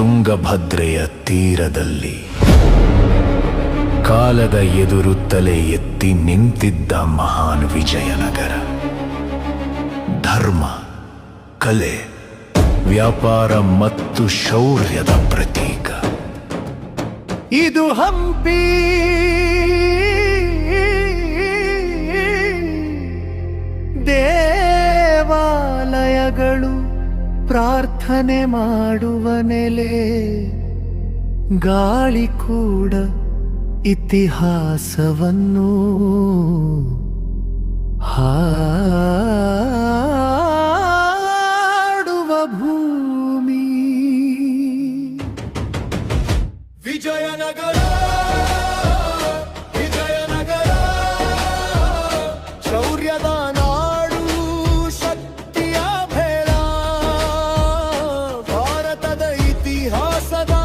ತುಂಗಭದ್ರೆಯ ತೀರದಲ್ಲಿ ಕಾಲದ ಎದುರು ತಲೆ ಎತ್ತಿ ನಿಂತಿದ್ದ ಮಹಾನ್ ವಿಜಯನಗರ. ಧರ್ಮ, ಕಲೆ, ವ್ಯಾಪಾರ ಮತ್ತು ಶೌರ್ಯದ ಪ್ರತೀಕ ಇದು ಹಂಪಿ. ದೇವಾಲಯಗಳು ಪ್ರಾರ್ಥನೆ ಮಾಡುವ ನೆಲೆ, ಗಾಳಿ ಕೂಡ ಇತಿಹಾಸವನ್ನು ಹಾಡುವ ಭೂಮಿ. ವಿಜಯನಗರ, ವಿಜಯನಗರ, ಶೌರ್ಯದ ನಾಡು, ಶಕ್ತಿಯ ಭೇಳ, ಭಾರತದ ಇತಿಹಾಸದ